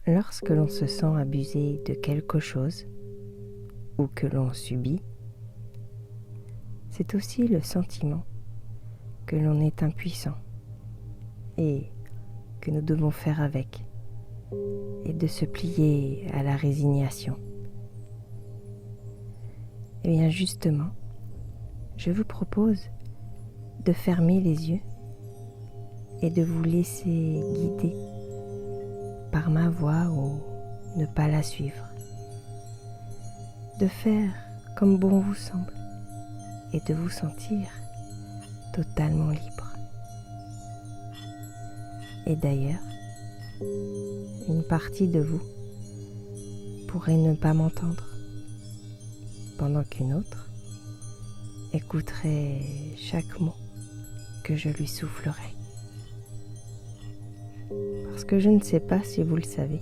Lorsque l'on se sent abusé de quelque chose ou que l'on subit, c'est aussi le sentiment que l'on est impuissant et que nous devons faire avec et de se plier à la résignation. Et bien justement, je vous propose de fermer les yeux et de vous laisser guider par ma voix ou ne pas la suivre. De faire comme bon vous semble et de vous sentir totalement libre. Et d'ailleurs, une partie de vous pourrait ne pas m'entendre, pendant qu'une autre écouterait chaque mot que je lui soufflerai. Parce que je ne sais pas si vous le savez,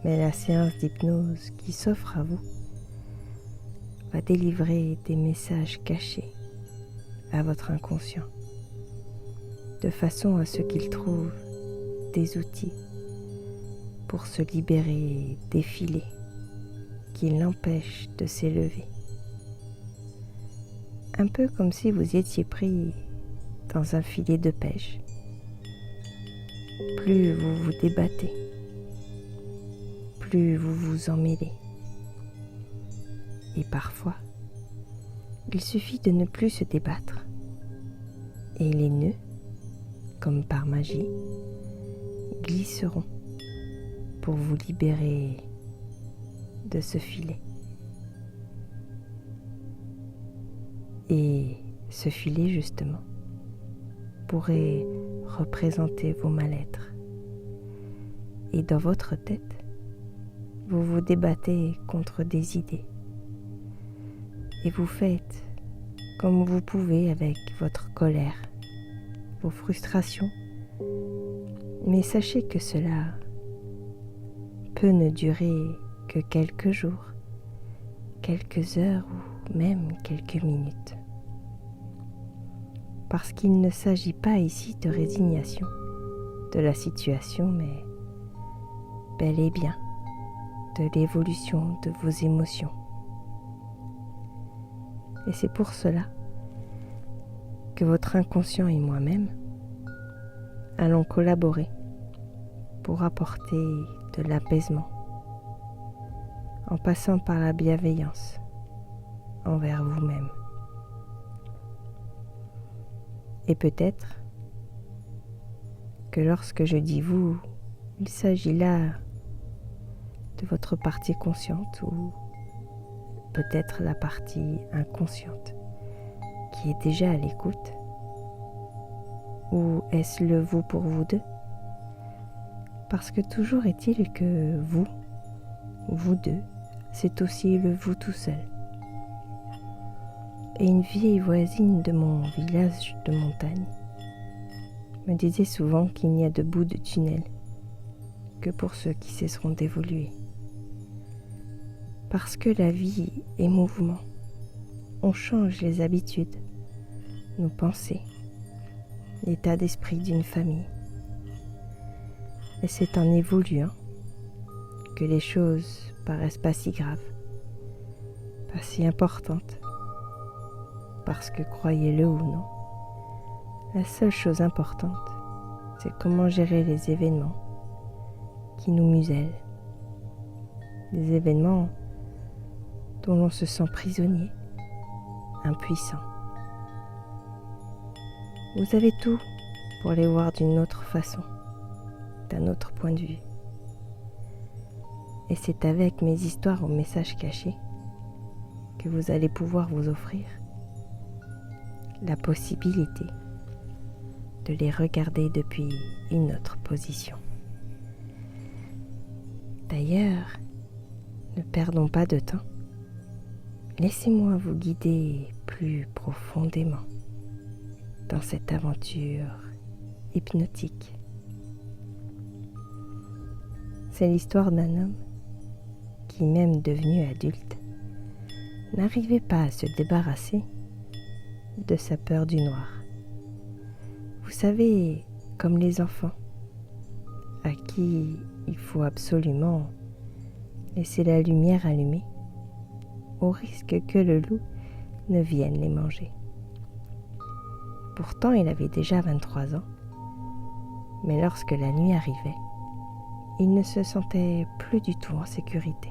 mais la séance d'hypnose qui s'offre à vous va délivrer des messages cachés à votre inconscient, de façon à ce qu'il trouve des outils pour se libérer des filets qui l'empêchent de s'élever. Un peu comme si vous étiez pris dans un filet de pêche. Plus vous vous débattez, plus vous vous emmêlez. Et parfois, il suffit de ne plus se débattre. Et les nœuds, comme par magie, glisseront pour vous libérer de ce filet. Et ce filet, justement, pourrait représenter vos mal-être. Et dans votre tête, vous vous débattez contre des idées. Et vous faites comme vous pouvez avec votre colère, vos frustrations. Mais sachez que cela peut ne durer que quelques jours, quelques heures ou même quelques minutes. Parce qu'il ne s'agit pas ici de résignation de la situation, mais bel et bien de l'évolution de vos émotions. Et c'est pour cela que votre inconscient et moi-même allons collaborer pour apporter de l'apaisement en passant par la bienveillance envers vous-même. Et peut-être que lorsque je dis vous, il s'agit là de votre partie consciente ou peut-être la partie inconsciente qui est déjà à l'écoute. Ou est-ce le vous pour vous deux? Parce que toujours est-il que vous deux, c'est aussi le vous tout seul. Et une vieille voisine de mon village de montagne me disait souvent qu'il n'y a de bout de tunnel que pour ceux qui cesseront d'évoluer. Parce que la vie est mouvement, on change les habitudes, nos pensées, l'état d'esprit d'une famille. Et c'est en évoluant que les choses paraissent pas si graves, pas si importantes. Parce que, croyez-le ou non, la seule chose importante, c'est comment gérer les événements qui nous musellent. Des événements dont l'on se sent prisonnier, impuissant. Vous avez tout pour les voir d'une autre façon, d'un autre point de vue. Et c'est avec mes histoires aux messages cachés que vous allez pouvoir vous offrir la possibilité de les regarder depuis une autre position. D'ailleurs, ne perdons pas de temps. Laissez-moi vous guider plus profondément dans cette aventure hypnotique. C'est l'histoire d'un homme qui, même devenu adulte, n'arrivait pas à se débarrasser de sa peur du noir. Vous savez, comme les enfants, à qui il faut absolument laisser la lumière allumée, au risque que le loup ne vienne les manger. Pourtant, il avait déjà 23 ans, mais lorsque la nuit arrivait, il ne se sentait plus du tout en sécurité.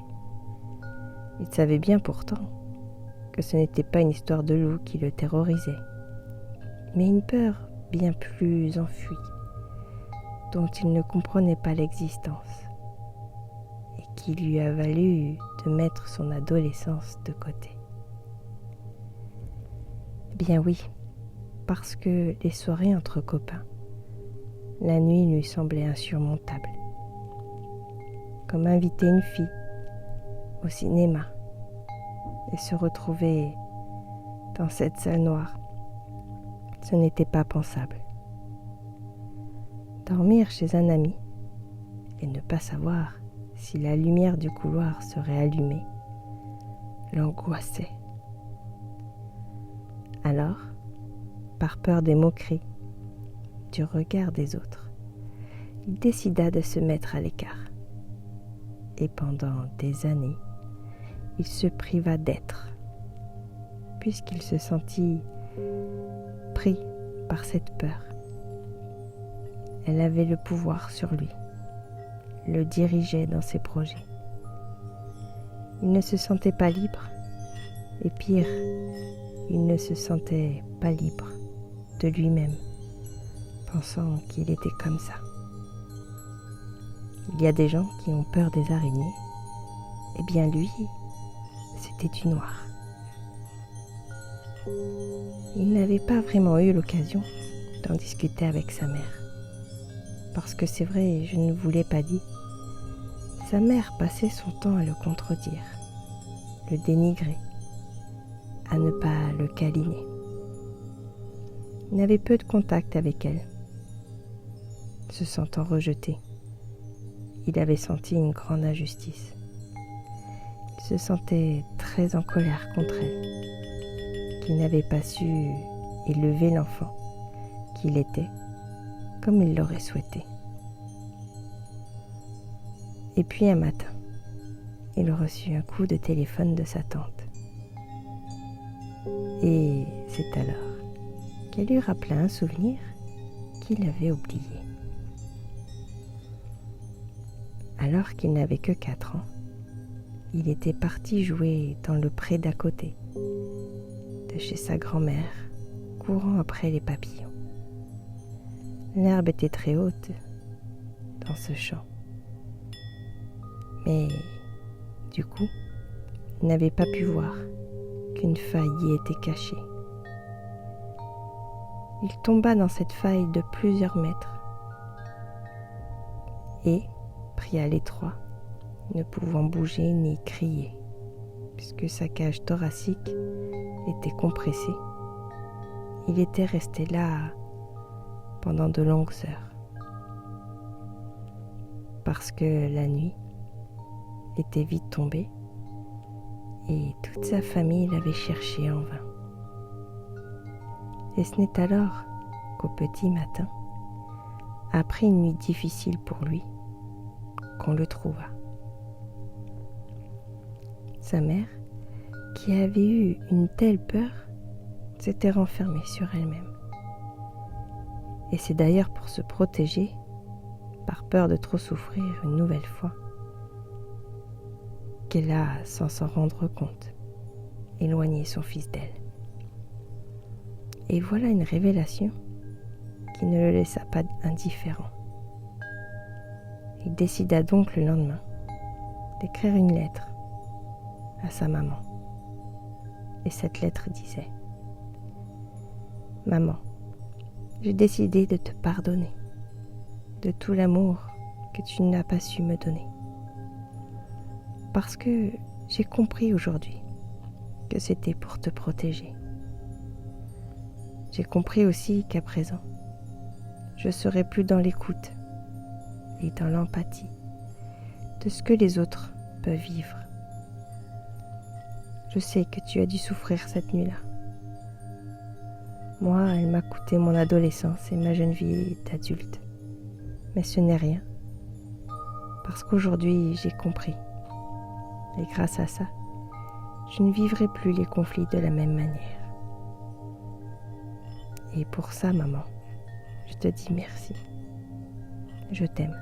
Il savait bien pourtant que ce n'était pas une histoire de loup qui le terrorisait, mais une peur bien plus enfuie, dont il ne comprenait pas l'existence, et qui lui a valu de mettre son adolescence de côté. Eh bien oui, parce que les soirées entre copains, la nuit lui semblait insurmontable. Comme inviter une fille au cinéma et se retrouver dans cette salle noire, ce n'était pas pensable. Dormir chez un ami et ne pas savoir si la lumière du couloir serait allumée l'angoissait. Alors, par peur des moqueries, du regard des autres, il décida de se mettre à l'écart. Et pendant des années, il se priva d'être, puisqu'il se sentit pris par cette peur. Elle avait le pouvoir sur lui, le dirigeait dans ses projets. Il ne se sentait pas libre, et pire, il ne se sentait pas libre de lui-même, pensant qu'il était comme ça. Il y a des gens qui ont peur des araignées. Eh bien lui, c'était du noir. Il n'avait pas vraiment eu l'occasion d'en discuter avec sa mère. Parce que c'est vrai, je ne vous l'ai pas dit, sa mère passait son temps à le contredire, le dénigrer, à ne pas le câliner. Il n'avait peu de contact avec elle. Se sentant rejeté, il avait senti une grande injustice. Il se sentait très en colère contre elle, qu'il n'avait pas su élever l'enfant qu'il était comme il l'aurait souhaité. Et puis un matin, il reçut un coup de téléphone de sa tante. Et c'est alors qu'elle lui rappela un souvenir qu'il avait oublié. Alors qu'il n'avait que 4 ans, il était parti jouer dans le pré d'à côté, de chez sa grand-mère, courant après les papillons. L'herbe était très haute dans ce champ. Mais du coup, il n'avait pas pu voir qu'une faille y était cachée. Il tomba dans cette faille de plusieurs mètres et, pris à l'étroit, ne pouvant bouger ni crier, puisque sa cage thoracique était compressée, il était resté là pendant de longues heures. Parce que la nuit était vite tombée et toute sa famille l'avait cherché en vain. Et ce n'est alors qu'au petit matin, après une nuit difficile pour lui, qu'on le trouva. Sa mère, qui avait eu une telle peur, s'était renfermée sur elle-même. Et c'est d'ailleurs pour se protéger, par peur de trop souffrir une nouvelle fois, qu'elle a, sans s'en rendre compte, éloigné son fils d'elle. Et voilà une révélation qui ne le laissa pas indifférent. Il décida donc le lendemain d'écrire une lettre à sa maman. Et cette lettre disait : « Maman, j'ai décidé de te pardonner de tout l'amour que tu n'as pas su me donner. Parce que j'ai compris aujourd'hui que c'était pour te protéger. J'ai compris aussi qu'à présent, je serai plus dans l'écoute et dans l'empathie de ce que les autres peuvent vivre. Je sais que tu as dû souffrir cette nuit-là. Moi, elle m'a coûté mon adolescence et ma jeune vie d'adulte. Mais ce n'est rien Parce qu'aujourd'hui, j'ai compris. Et grâce à ça, je ne vivrai plus les conflits de la même manière. Et pour ça, maman, je te dis merci. Je t'aime.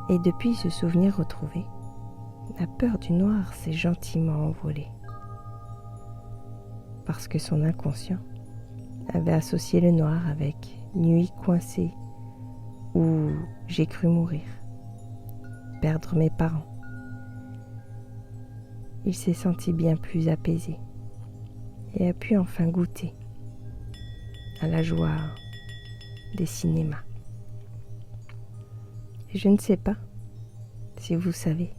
Et depuis ce souvenir retrouvé, la peur du noir s'est gentiment envolée. Parce que son inconscient avait associé le noir avec nuit coincée où j'ai cru mourir, perdre mes parents. Il s'est senti bien plus apaisé et a pu enfin goûter à la joie des cinémas. Et je ne sais pas si vous savez,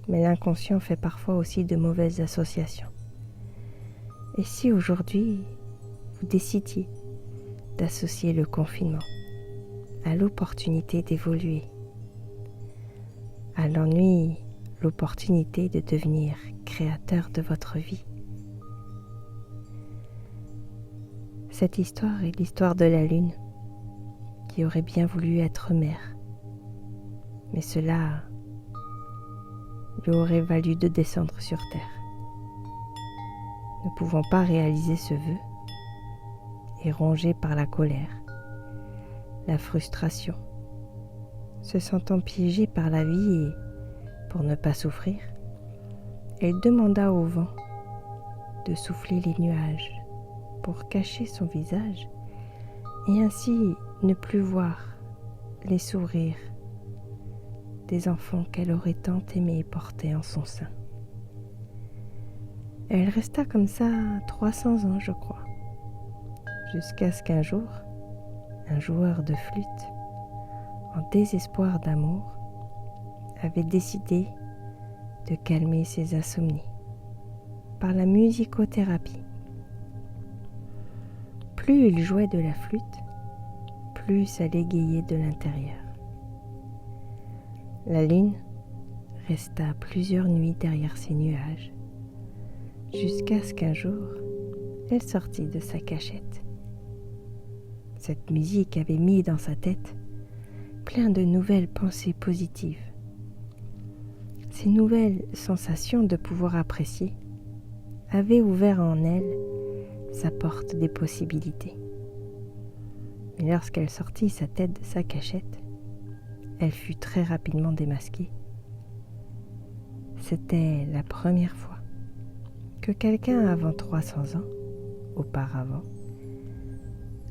mais l'inconscient fait parfois aussi de mauvaises associations. Et si aujourd'hui, vous décidiez d'associer le confinement à l'opportunité d'évoluer, à l'ennui, l'opportunité de devenir créateur de votre vie. Cette histoire est l'histoire de la lune qui aurait bien voulu être mère, mais cela lui aurait valu de descendre sur terre. Ne pouvant pas réaliser ce vœu, et rongée par la colère, la frustration, se sentant piégée par la vie et pour ne pas souffrir, elle demanda au vent de souffler les nuages pour cacher son visage et ainsi ne plus voir les sourires des enfants qu'elle aurait tant aimé porter en son sein. Elle resta comme ça 300 ans, je crois, jusqu'à ce qu'un jour, un joueur de flûte, en désespoir d'amour, avait décidé de calmer ses insomnies par la musicothérapie. Plus il jouait de la flûte, plus ça l'égayait de l'intérieur. La lune resta plusieurs nuits derrière ces nuages, jusqu'à ce qu'un jour, elle sortit de sa cachette. Cette musique avait mis dans sa tête plein de nouvelles pensées positives. Ces nouvelles sensations de pouvoir apprécier avaient ouvert en elle sa porte des possibilités. Mais lorsqu'elle sortit sa tête de sa cachette, elle fut très rapidement démasquée. C'était la première fois que quelqu'un avant 300 ans, auparavant,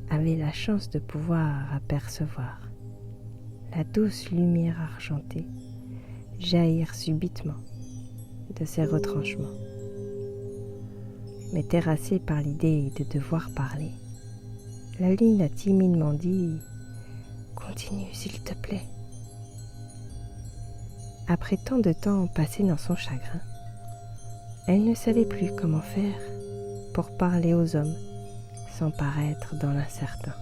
avait la chance de pouvoir apercevoir la douce lumière argentée jaillir subitement de ses retranchements. Mais terrassée par l'idée de devoir parler, la lune a timidement dit « Continue, s'il te plaît ». Après tant de temps passé dans son chagrin, elle ne savait plus comment faire pour parler aux hommes sans paraître dans l'incertain.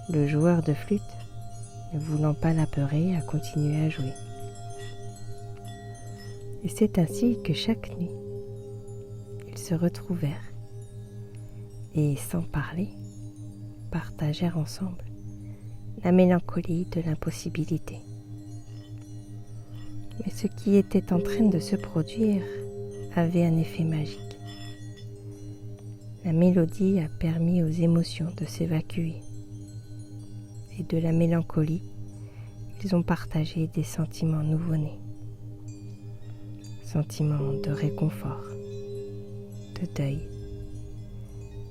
Le joueur de flûte, ne voulant pas l'apeurer, a continué à jouer. Et c'est ainsi que chaque nuit, ils se retrouvèrent et, sans parler, partagèrent ensemble la mélancolie de l'impossibilité. Mais ce qui était en train de se produire avait un effet magique. La mélodie a permis aux émotions de s'évacuer. Et de la mélancolie, ils ont partagé des sentiments nouveau-nés. Sentiments de réconfort, de deuil,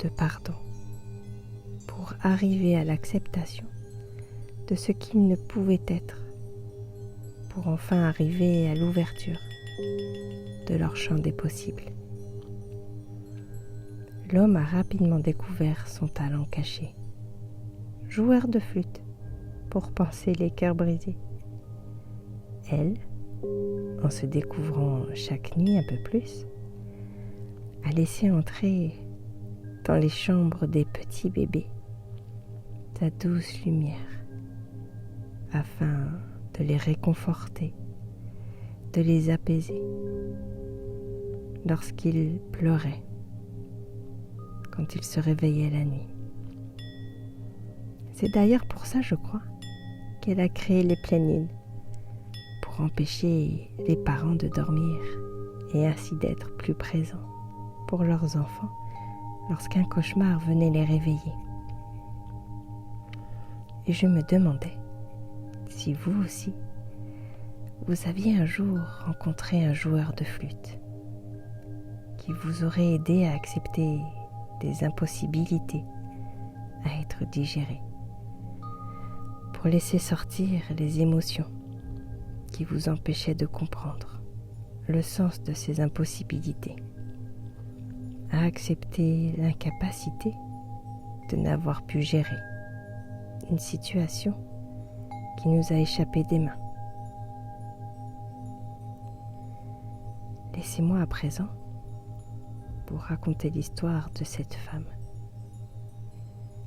de pardon, pour arriver à l'acceptation de ce qu'ils ne pouvaient être, pour enfin arriver à l'ouverture de leur champ des possibles. L'homme a rapidement découvert son talent caché, joueur de flûte, pour panser les cœurs brisés. Elle, en se découvrant chaque nuit un peu plus, a laissé entrer dans les chambres des petits bébés sa douce lumière, afin de les réconforter, de les apaiser lorsqu'ils pleuraient, quand ils se réveillaient la nuit. C'est d'ailleurs pour ça, je crois, qu'elle a créé les pleines lunes pour empêcher les parents de dormir et ainsi d'être plus présents pour leurs enfants lorsqu'un cauchemar venait les réveiller. Et je me demandais si vous aussi, vous aviez un jour rencontré un joueur de flûte qui vous aurait aidé à accepter des impossibilités à être digérées, pour laisser sortir les émotions qui vous empêchaient de comprendre le sens de ces impossibilités, à accepter l'incapacité de n'avoir pu gérer une situation qui nous a échappé des mains. Laissez-moi à présent vous raconter l'histoire de cette femme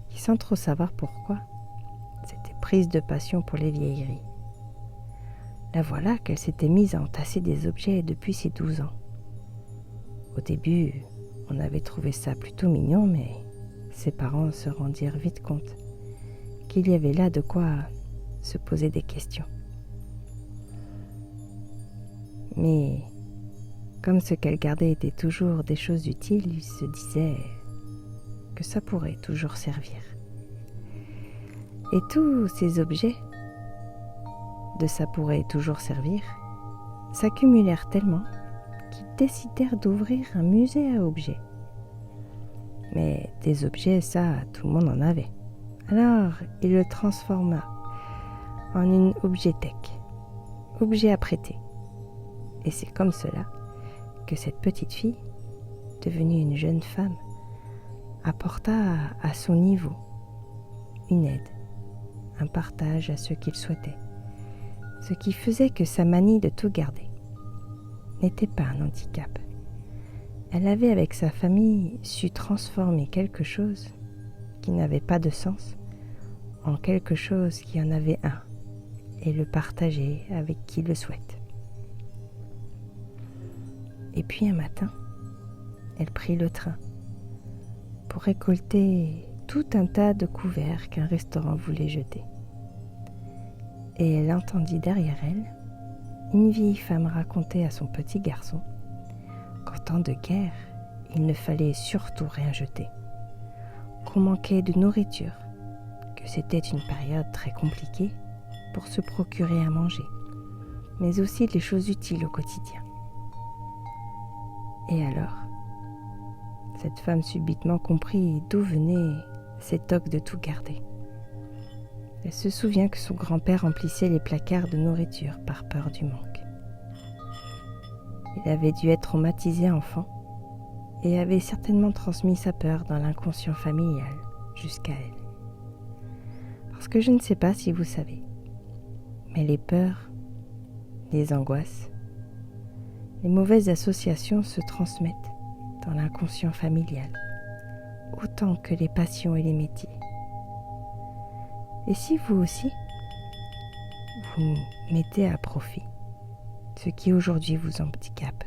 qui, sans trop savoir pourquoi, s'était prise de passion pour les vieilleries. La voilà qu'elle s'était mise à entasser des objets depuis ses 12 ans. Au début, on avait trouvé ça plutôt mignon, mais ses parents se rendirent vite compte qu'il y avait là de quoi se poser des questions. Mais comme ce qu'elle gardait était toujours des choses utiles, il se disait que ça pourrait toujours servir. Et tous ces objets de ça pourrait toujours servir s'accumulèrent tellement qu'ils décidèrent d'ouvrir un musée à objets. Mais des objets, ça, tout le monde en avait. Alors, il le transforma en une objet-thèque, objet à prêter. Et c'est comme cela que cette petite fille, devenue une jeune femme, apporta à son niveau une aide, un partage à ceux qu'il souhaitait, ce qui faisait que sa manie de tout garder n'était pas un handicap. Elle avait avec sa famille su transformer quelque chose qui n'avait pas de sens en quelque chose qui en avait un et le partager avec qui le souhaite. Et puis un matin, elle prit le train pour récolter tout un tas de couverts qu'un restaurant voulait jeter. Et elle entendit derrière elle une vieille femme raconter à son petit garçon qu'en temps de guerre, il ne fallait surtout rien jeter, qu'on manquait de nourriture, que c'était une période très compliquée pour se procurer à manger, mais aussi les choses utiles au quotidien. Et alors, cette femme subitement comprit d'où venait cette toque de tout garder. Elle se souvient que son grand-père remplissait les placards de nourriture par peur du manque. Il avait dû être traumatisé enfant et avait certainement transmis sa peur dans l'inconscient familial jusqu'à elle. Parce que je ne sais pas si vous savez, mais les peurs, les angoisses, les mauvaises associations se transmettent dans l'inconscient familial, autant que les passions et les métiers. Et si vous aussi, vous mettez à profit ce qui aujourd'hui vous handicape,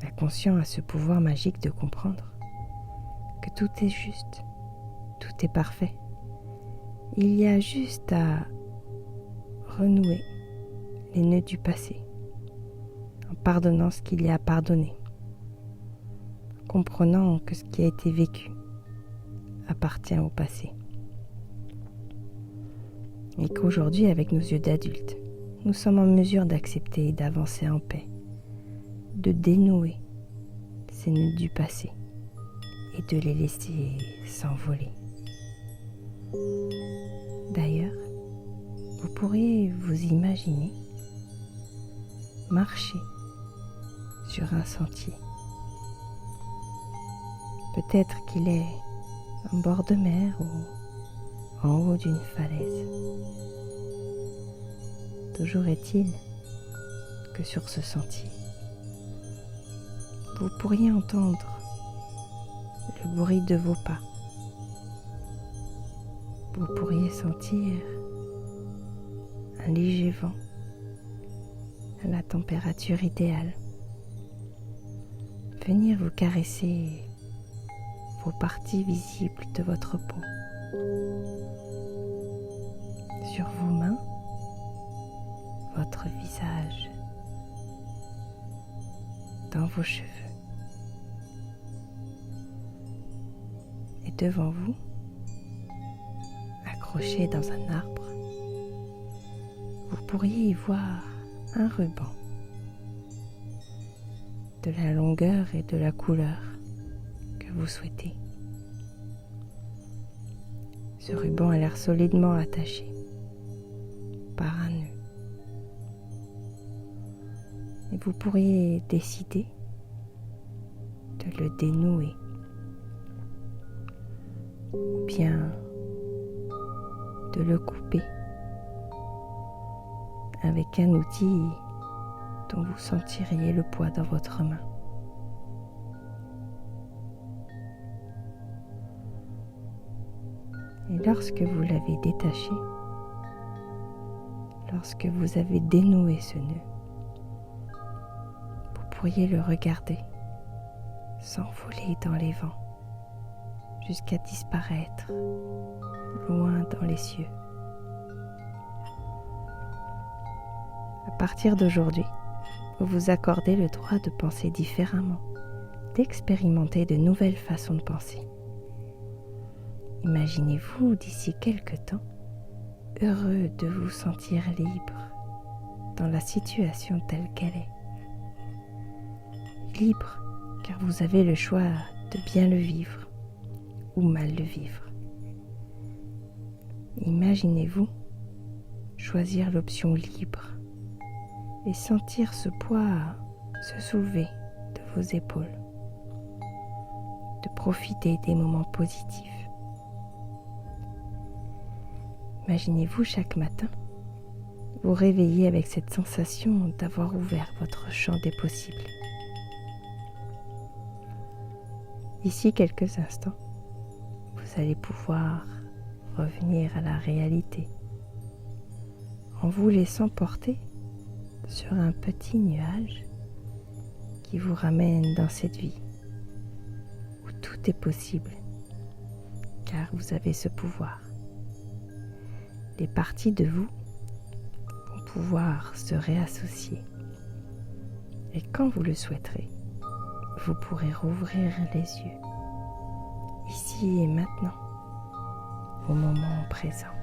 l'inconscient a ce pouvoir magique de comprendre que tout est juste, tout est parfait. Il y a juste à renouer les nœuds du passé, en pardonnant ce qu'il y a à pardonner, comprenant que ce qui a été vécu appartient au passé. Et qu'aujourd'hui, avec nos yeux d'adultes, nous sommes en mesure d'accepter et d'avancer en paix, de dénouer ces nœuds du passé et de les laisser s'envoler. D'ailleurs, vous pourriez vous imaginer marcher sur un sentier. Peut-être qu'il est en bord de mer ou en haut d'une falaise. Toujours est-il que sur ce sentier, vous pourriez entendre le bruit de vos pas. Vous pourriez sentir un léger vent à la température idéale venir vous caresser vos parties visibles de votre peau, votre visage, dans vos cheveux. Et devant vous, accroché dans un arbre, vous pourriez y voir un ruban de la longueur et de la couleur que vous souhaitez. Ce ruban a l'air solidement attaché par un nœud. Et vous pourriez décider de le dénouer ou bien de le couper avec un outil dont vous sentiriez le poids dans votre main. Et lorsque vous l'avez détaché, lorsque vous avez dénoué ce nœud, vous pourriez le regarder s'envoler dans les vents jusqu'à disparaître loin dans les cieux. À partir d'aujourd'hui, vous vous accordez le droit de penser différemment, d'expérimenter de nouvelles façons de penser. Imaginez-vous d'ici quelque temps heureux de vous sentir libre dans la situation telle qu'elle est. Libre car vous avez le choix de bien le vivre ou mal le vivre. Imaginez-vous choisir l'option libre et sentir ce poids se soulever de vos épaules, de profiter des moments positifs. Imaginez-vous chaque matin vous réveiller avec cette sensation d'avoir ouvert votre champ des possibles. D'ici quelques instants, vous allez pouvoir revenir à la réalité en vous laissant porter sur un petit nuage qui vous ramène dans cette vie où tout est possible car vous avez ce pouvoir. Les parties de vous vont pouvoir se réassocier et quand vous le souhaiterez, vous pourrez rouvrir les yeux, ici et maintenant, au moment présent.